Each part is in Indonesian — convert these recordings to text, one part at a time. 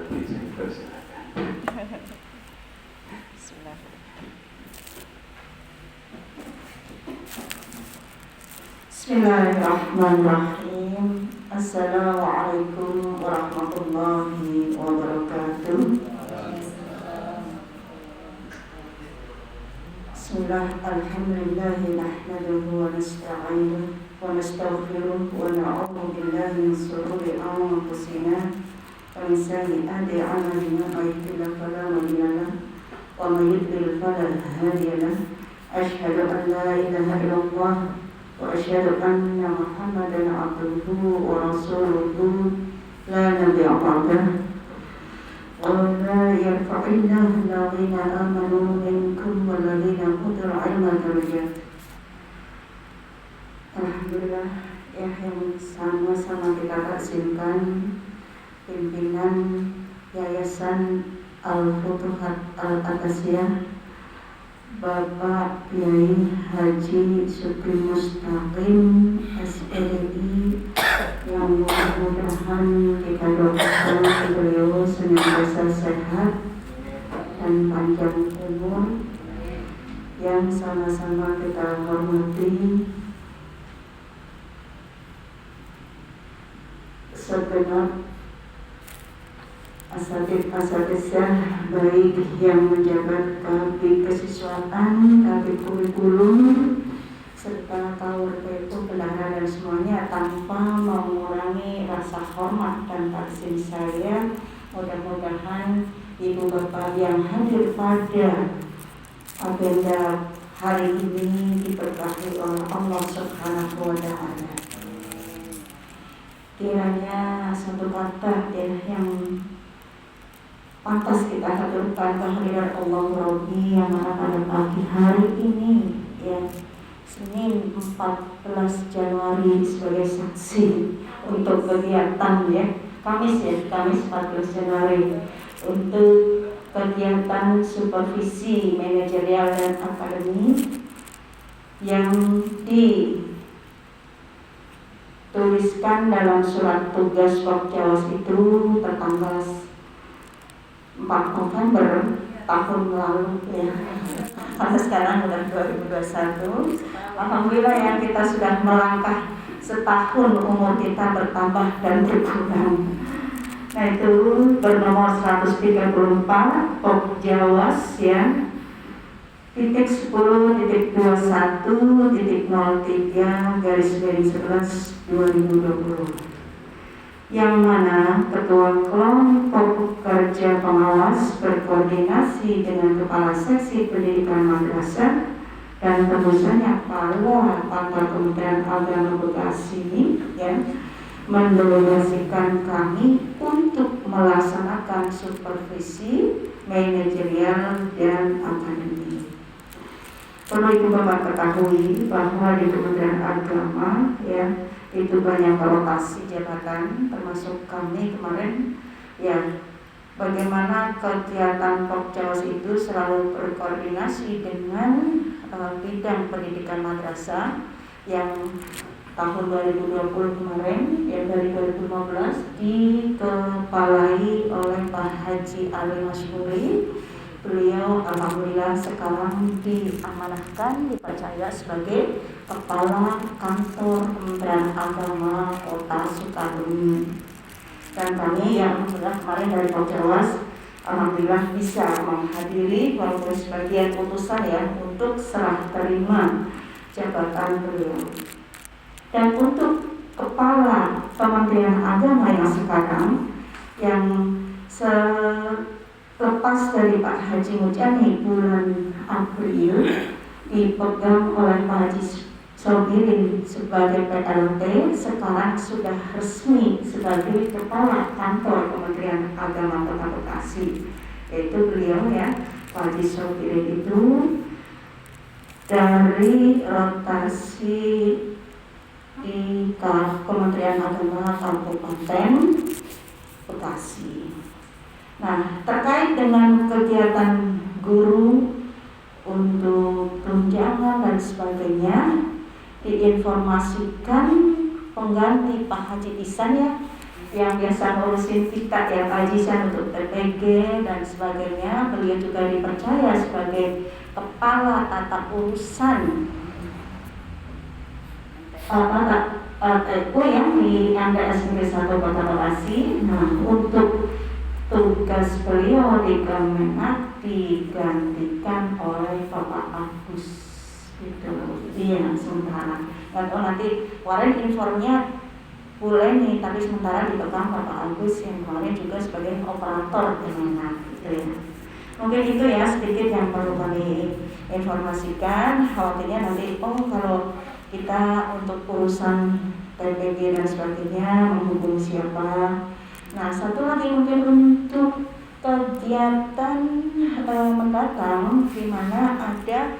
Bismillahirrahmanirrahim. Assalamualaikum warahmatullahi wabarakatuh. Bismillah, alhamdulillahi nahmaduhu wa nasta'inuhu wa nastaghfiruh wa na'udzu billahi min shururi anfusina wa min sayyiati a'malina, may yahdihillahu fala mudilla lahu wa may yudlil fala hadiya lahu. Asyhadu an la ilaha illallah wa asyhadu anna Muhammadan abduhu wa rasuluhu la nabiyya ba'dahu. وَلَا يَرْفَعِ اللَّهُ الَّذِينَ آمَنُوا مِنكُمْ وَالَّذِينَ أُوتُوا الْعِلْمَ دَرَجَاتٍ. Alhamdulillah, ya, yang sama-sama kita takzimkan pimpinan Yayasan Al-Futuhat Al-Atasiyah, Bapak Kiai Haji Sugeng Mustaqim SPDI, yang mudah-mudahan kita doakan beliau senantiasa sehat dan panjang umur. Yang sama-sama kita hormati segenap asatidz-asatidzah, baik yang menjabat kabid kesiswaan, kabid kurikulum, serta KWP bendahara dan semuanya, tanpa mengurangi rasa hormat dan takzim saya. Mudah-mudahan ibu bapak yang hadir pada agenda hari ini diberkahi oleh Allah Subhanahu wa Ta'ala. Kiranya satu kata yang pantas kita haturkan kehadiran Allah Rabbi yang mana pada pagi hari ini, ya, Senin 14 Januari sebagai saksi untuk kegiatan, ya, Kamis 14 Januari untuk kegiatan supervisi manajerial dan akademik yang dituliskan dalam surat tugas Pokjawas itu tertanggal 4 November tahun lalu, ya. Karena sekarang sudah 2021. Alhamdulillah, yang kita sudah melangkah setahun, umur kita bertambah dan berkurang. Nah, itu bernomor 134 Pokjawas, ya, titik 10.2003/11/2020, yang mana Ketua Kelompok Kerja Pengawas berkoordinasi dengan Kepala Seksi Pendidikan Madrasah dan tembusannya Kepala Kantor Kementerian Agama Bekasi, ya, mendelegasikan kami untuk melaksanakan supervisi manajerial dan akademik. Perlu ibu bapak ketahui bahwa di Kementerian Agama, ya, itu banyak rotasi jabatan, termasuk kami kemarin, ya. Bagaimana kegiatan Pokjawas itu selalu berkoordinasi dengan bidang pendidikan madrasah yang tahun 2020 kemarin, ya, dari 2015 dikepalai oleh Pak Haji Ali Masyhuri. Beliau alhamdulillah sekarang diamanahkan, dipercaya sebagai Kepala Kantor Kementerian Agama Kota Sukabumi. Dan kami yang alhamdulillah kemarin dari Pokjawas alhamdulillah bisa menghadiri walaupun sebagian putusan, ya, untuk serah terima jabatan beliau. Dan untuk Kepala Kementerian Agama yang sekarang, yang lepas dari Pak Haji Mujani bulan April, dipegang oleh Pak Haji Sobirin sebagai PLT, sekarang sudah resmi sebagai Kepala Kantor Kementerian Agama Kota Bekasi. Yaitu beliau, ya, Pak Haji Sobirin itu dari rotasi di Kementerian Agama Kabupaten Bekasi. Nah, terkait dengan kegiatan guru untuk tunjangan dan sebagainya, diinformasikan pengganti Pak Haji Ihsan, ya, yang biasa ngurusin kita ya Pak Jisan untuk TPG dan sebagainya. Beliau juga dipercaya sebagai kepala tata urusan TU yang di MTS Negeri 1 Kota Bekasi. Nah, untuk tugas beliau di Kemenak digantikan oleh Bapak Agus gitu. Iya, sementara. Nggak tahu nanti kemarin informnya boleh nih, tapi sementara dipegang Bapak Agus yang kemarin juga sebagai operator Kemenak gitu ya. Mungkin itu ya sedikit yang perlu kami informasikan. Khawatirnya nanti kalau kita untuk urusan TPG dan sebagainya menghubungi siapa. Nah, satu lagi mungkin untuk kegiatan mendatang di mana ada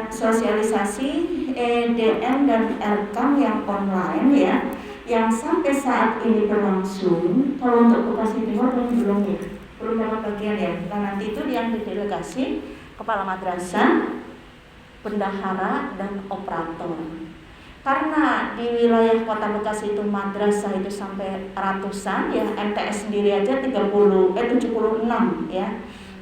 sosialisasi EDM dan RKAM yang online ya, yang sampai saat ini berlangsung. Kalau untuk Bekasi Timur belum ya, belum dapat bagian ya. Nah, nanti itu yang didelegasi kepala madrasah, bendahara dan operator. Karena di wilayah Kota Bekasi itu madrasah itu sampai ratusan ya, MTS sendiri aja 76 ya,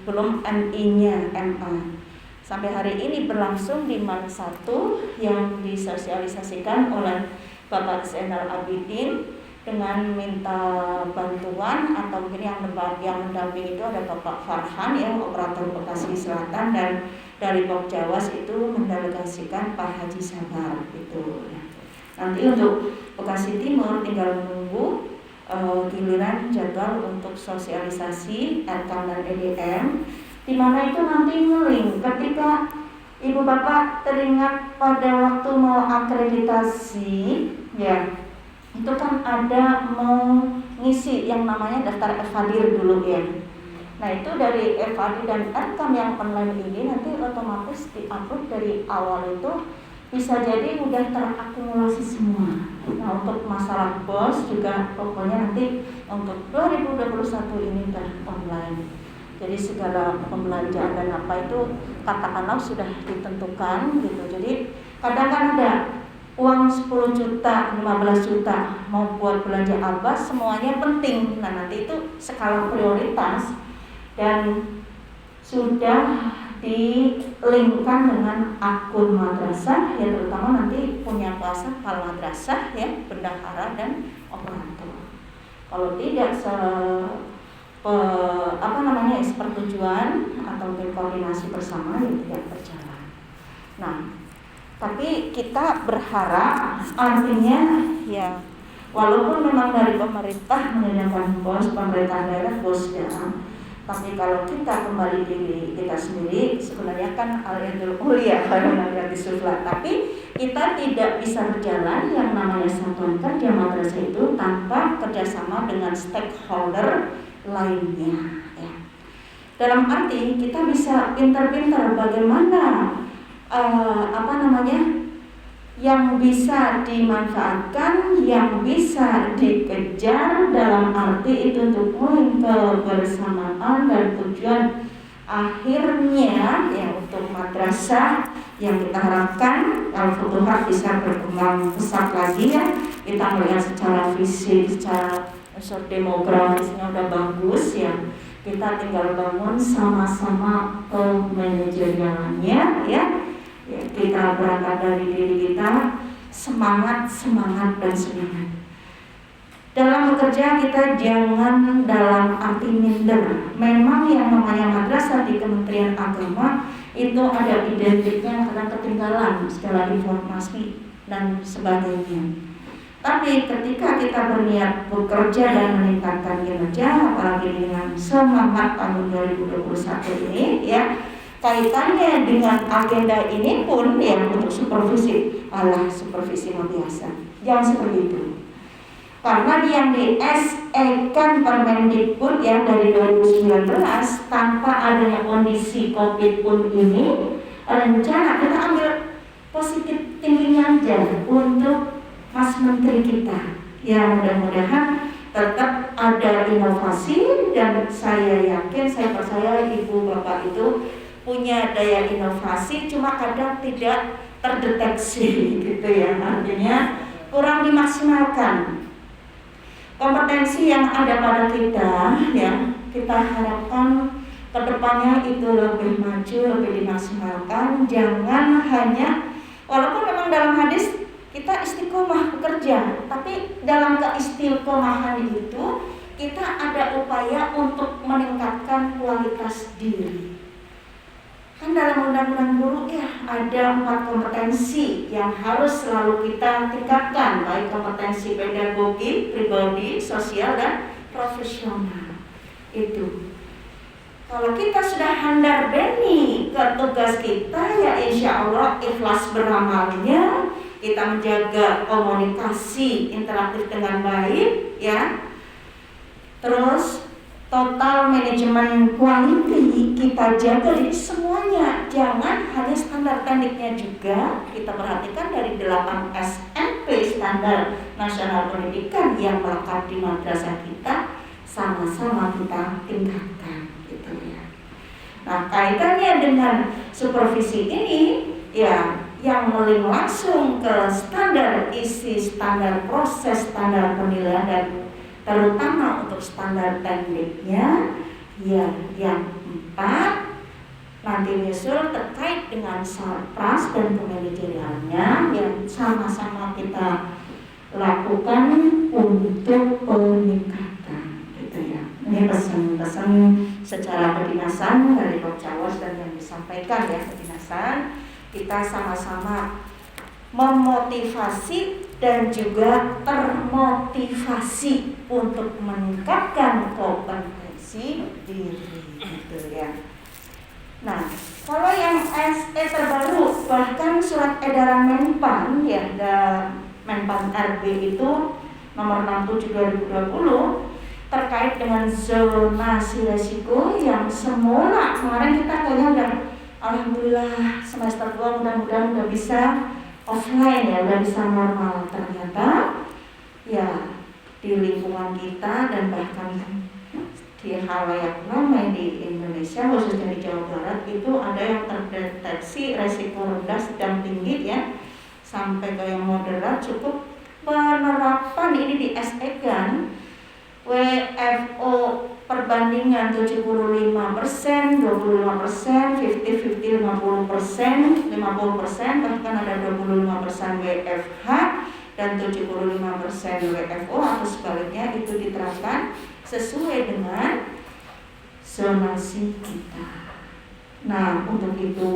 belum MI-nya, MA. Sampai hari ini berlangsung di MAN 1 yang disosialisasikan oleh Bapak Zainal Abidin dengan minta bantuan atau mungkin yang mendampingi itu ada Bapak Farhan yang operator Bekasi Selatan, dan dari Pok Jawas itu mendelegasikan Pak Haji Sabar gitu ya. Nanti untuk Bekasi Timur tinggal menunggu giliran jadwal untuk sosialisasi RKAM dan EDM, di mana itu nanti ngeling ketika Ibu Bapak teringat pada waktu mau akreditasi ya, itu kan ada mengisi yang namanya daftar evadir dulu ya. Nah, itu dari evadir dan RKAM yang online ini nanti otomatis diupload dari awal itu bisa jadi udah terakumulasi semua. Nah, untuk masalah BOS juga pokoknya nanti untuk 2021 ini online. Jadi segala pembelanjaan dan apa itu katakanlah sudah ditentukan gitu. Jadi kadang kan ada uang 10 juta, 15 juta mau buat belanja apa, semuanya penting. Nah, nanti itu skala prioritas dan sudah dilinkkan dengan akun madrasah ya, terutama nanti punya kuasa kepala madrasah ya, bendahara dan operator. Kalau tidak sepertujuan atau koordinasi bersama ya tidak berjalan. Nah, tapi kita berharap artinya ya, walaupun memang dari pemerintah menyediakan BOS, pemerintah daerah BOS ya, tapi kalau kita kembali diri kita sendiri sebenarnya kan al-yadul ulya karena disufla, tapi kita tidak bisa berjalan yang namanya satuan kerja madrasah itu tanpa kerjasama dengan stakeholder lainnya ya. Dalam arti kita bisa pintar-pintar bagaimana yang bisa dimanfaatkan, yang bisa dikejar, dalam arti itu untuk kebersamaan dan tujuan akhirnya ya untuk madrasah yang kita harapkan kalau Futuhat bisa berkembang pesat lagi ya. Kita melihat secara fisik, secara demografisnya udah bagus ya. Kita tinggal bangun sama-sama kemanajerialannya ya. Ya, kita berangkat dari diri kita, semangat dan semangat. Dalam bekerja kita jangan dalam arti minder. Memang yang namanya madrasah di Kementerian Agama itu ada identiknya karena ketinggalan segala informasi dan sebagainya. Tapi ketika kita berniat bekerja dan meningkatkan kinerja, apalagi dengan semangat tahun 2021 ini ya, kaitannya dengan agenda ini pun ya untuk supervisi, supervisi luar biasa. Jangan seperti itu. Karena yang di SE kan Permendikbud yang dari 2019 tanpa adanya kondisi Covid pun ini, rencana kita ambil positif tingginya aja untuk Mas Menteri kita. Ya mudah-mudahan tetap ada inovasi, dan saya yakin, saya percaya Ibu Bapak itu punya daya inovasi, cuma kadang tidak terdeteksi gitu ya, artinya kurang dimaksimalkan. Kompetensi yang ada pada kita, ya, kita harapkan kedepannya itu lebih maju, lebih dimaksimalkan. Jangan hanya, walaupun memang dalam hadis kita istiqomah bekerja, tapi dalam keistiqomahan itu kita ada upaya untuk meningkatkan kualitas diri. Kan dalam undang-undang guru ya ada 4 kompetensi yang harus selalu kita tingkatkan, baik kompetensi pedagogi, pribadi, sosial, dan profesional. Itu kalau kita sudah handal beni ke tugas kita, ya insya Allah ikhlas beramalnya, kita menjaga komunikasi interaktif dengan baik, ya. Terus total manajemen quality kita jaga, jadi semuanya, jangan hanya standar tekniknya juga kita perhatikan dari 8 SMP standar nasional pendidikan yang melekat di madrasah kita, sama-sama kita tingkatkan, gitu ya. Nah, kaitannya dengan supervisi ini, ya, yang melink langsung ke standar isi, standar proses, standar penilaian, dan terutama untuk standar tekniknya, ya, yang 4 nanti menyusul terkait dengan sarpras dan kemanajerialnya yang sama-sama kita lakukan untuk peningkatan, gitu ya. Ini pesan-pesan secara kedinasan dari Dr. Cawas dan yang disampaikan, ya, kedinasan kita sama-sama memotivasi dan juga termotivasi untuk meningkatkan kompetensi diri, gitu ya. Nah, kalau yang SE terbaru, bahkan surat edaran Menpan, ya, Menpan RB itu nomor 67 2020 terkait dengan zonasi resiko yang semula kemarin kita kayaknya udah, alhamdulillah semester 2 mudah-mudahan udah bisa offline, ya, udah bisa normal. Ternyata ya di lingkungan kita dan bahkan di halayak ramai di Indonesia, khususnya di Jawa Barat, itu ada yang terdeteksi resiko rendah, sedang, tinggi, ya, sampai ke yang moderat. Cukup penerapan ini di SE kan, WFO perbandingan 75%, 25%, 50-50, 50%, 50%, bahkan ada 25% WFH dan 75% WFO atau sebaliknya, itu diterapkan sesuai dengan zonasi kita. Nah, untuk itu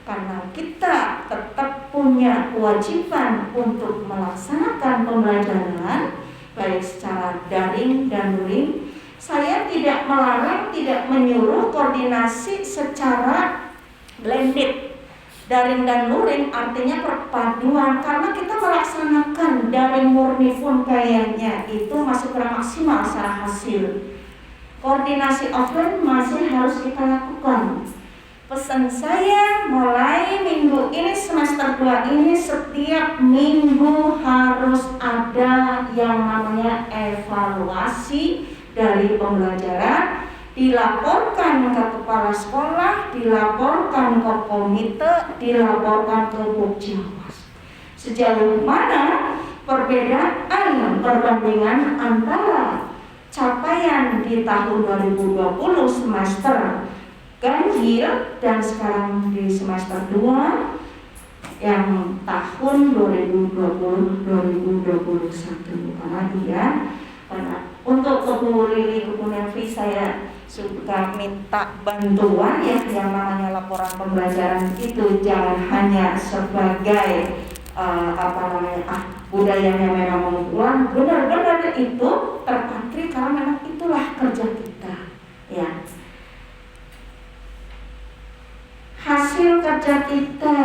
karena kita tetap punya kewajiban untuk melaksanakan pembelajaran baik secara daring dan luring, saya tidak melarang, tidak menyuruh koordinasi secara blended. Daring dan luring artinya perpaduan, karena kita melaksanakan daring murni pun kayaknya itu masih kurang maksimal secara hasil. Koordinasi offline masih harus kita lakukan. Pesan saya mulai minggu ini, semester 2 ini, setiap minggu harus ada yang namanya evaluasi dari pembelajaran, dilaporkan ke kepala sekolah, dilaporkan ke komite, dilaporkan ke Bukjawas. Sejauh mana perbandingan antara capaian di tahun 2020 semester ganjil dan sekarang di semester 2 yang tahun 2020-2021. Karena untuk Kebu Lili, Kebu Nelvi, saya suka minta bantuan, ya, yang namanya laporan pembelajaran itu jangan hanya sebagai budayanya memang mengulang, benar-benar itu terpatri karena memang itulah kerja kita, ya. Hasil kerja kita,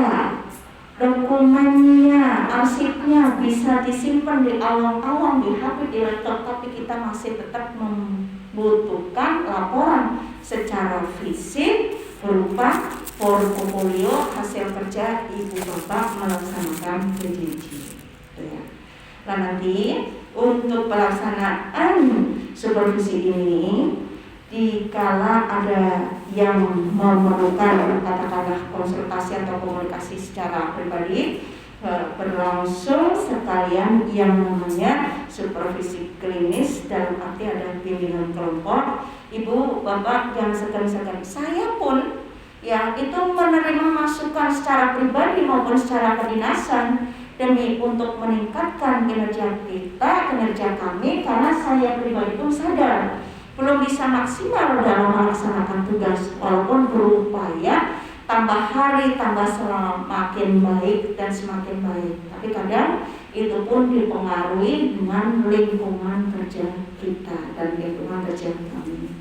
dokumennya, arsipnya bisa disimpan di awang-awang, di HP, di laptop, tapi kita masih tetap membutuhkan laporan secara fisik berupa portofolio hasil kerja ibu bapak melaksanakan PJJ, ya. Nah, nanti untuk pelaksanaan supervisi ini, dikala ada yang memerlukan katakanlah konsultasi atau komunikasi secara pribadi, berlangsung sekalian yang namanya supervisi klinis dalam arti ada bimbingan kelompok. Ibu, bapak jangan segan-segan. Saya pun ya itu menerima masukan secara pribadi maupun secara kedinasan demi untuk meningkatkan kinerja kita, kinerja kami, karena saya pribadi pun sadar belum bisa maksimal dalam melaksanakan tugas walaupun berupaya tambah hari tambah semakin baik dan semakin baik. Tapi kadang itu pun dipengaruhi dengan lingkungan kerja kita dan lingkungan kerja kami.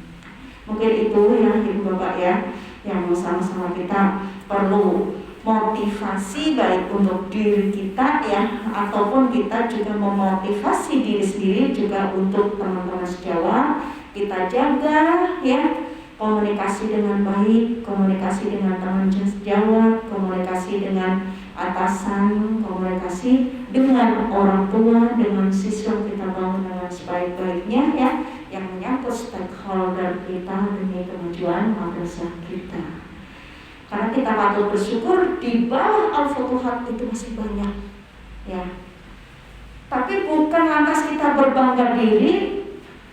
Mungkin itu ya Ibu Bapak ya, yang sama-sama kita perlu motivasi baik untuk diri kita ya, ataupun kita juga memotivasi diri sendiri juga untuk teman-teman sejawat. Kita jaga ya komunikasi dengan baik, komunikasi dengan teman sejawat, komunikasi dengan atasan, komunikasi dengan orang tua, dengan siswa kita bangun dengan sebaik-baiknya ya, yang menyangkut stakeholder kita demi kemajuan madrasah kita. Karena kita patut bersyukur di bawah Al-Futuhat itu masih banyak ya. Tapi bukan lantas kita berbangga diri.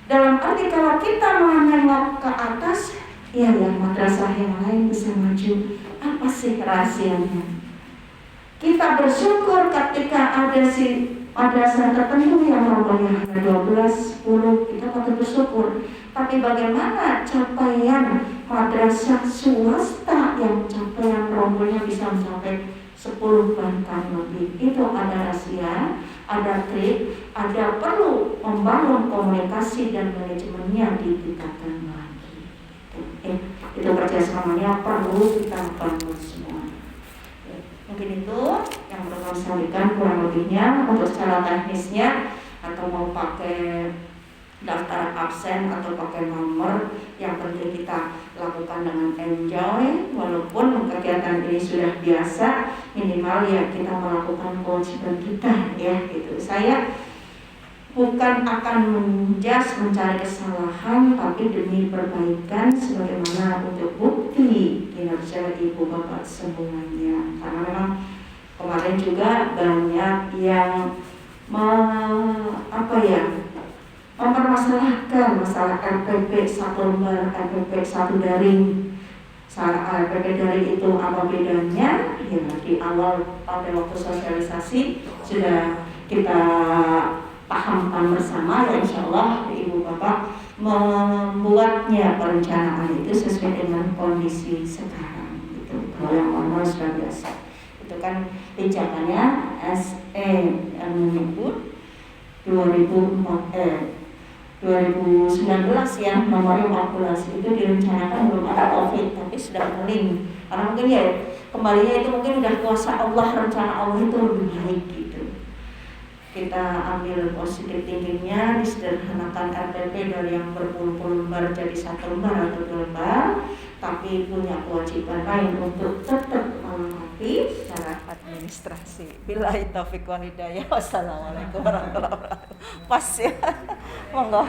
Dalam arti kalau kita menengok ke atas, ya madrasah yang lain bisa maju. Apa sih rahasianya? Kita bersyukur ketika ada si madrasah tertentu yang nomornya hanya 12, 10, kita patut bersyukur. Tapi bagaimana capaian madrasah swasta yang capaian rombonnya bisa mencapai 10 bahkan lebih? Itu ada rahasia, ada trik, ada perlu membangun komunikasi dan manajemennya ditingkatkan lagi. Itu kerjasamanya perlu kita bangun semua. Mungkin itu yang perlu kami sampaikan kurang lebihnya. Untuk secara teknisnya atau mau pakai daftar absen atau pakai nomor, yang penting kita lakukan dengan enjoy. Walaupun kegiatan ini sudah biasa, minimal ya kita melakukan kewajiban kita ya gitu. Saya bukan akan menjas mencari kesalahan, tapi demi perbaikan sebagaimana untuk bukti kinerja ibu bapak semuanya. Karena memang kemarin juga banyak yang mempermasalahkan masalah RPP 1 lembar, RPP 1 daring. RPP daring itu apa bedanya? Ya di awal pada waktu sosialisasi sudah kita pahamkan bersama ya, insya Allah ibu bapak membuatnya perencanaan itu sesuai dengan kondisi sekarang gitu. Kalau yang normal sudah biasa itu kan pijakannya SE yang menyebut 2019 ya, nomor 14 itu direncanakan belum ada COVID tapi sudah mulai. Karena mungkin ya kembalinya itu mungkin udah kuasa Allah, rencana Allah itu lebih baik gitu. Kita ambil positif thinkingnya, disederhanakan RPP dari yang berpuluh-puluh lembar jadi 1 lembar atau 2 lembar, tapi punya kewajiban lain untuk tetap melengkapi secara administrasi. Billahi taufiq wal hidayah. Wassalamualaikum warahmatullahi wabarakatuh. Pas ya, monggo.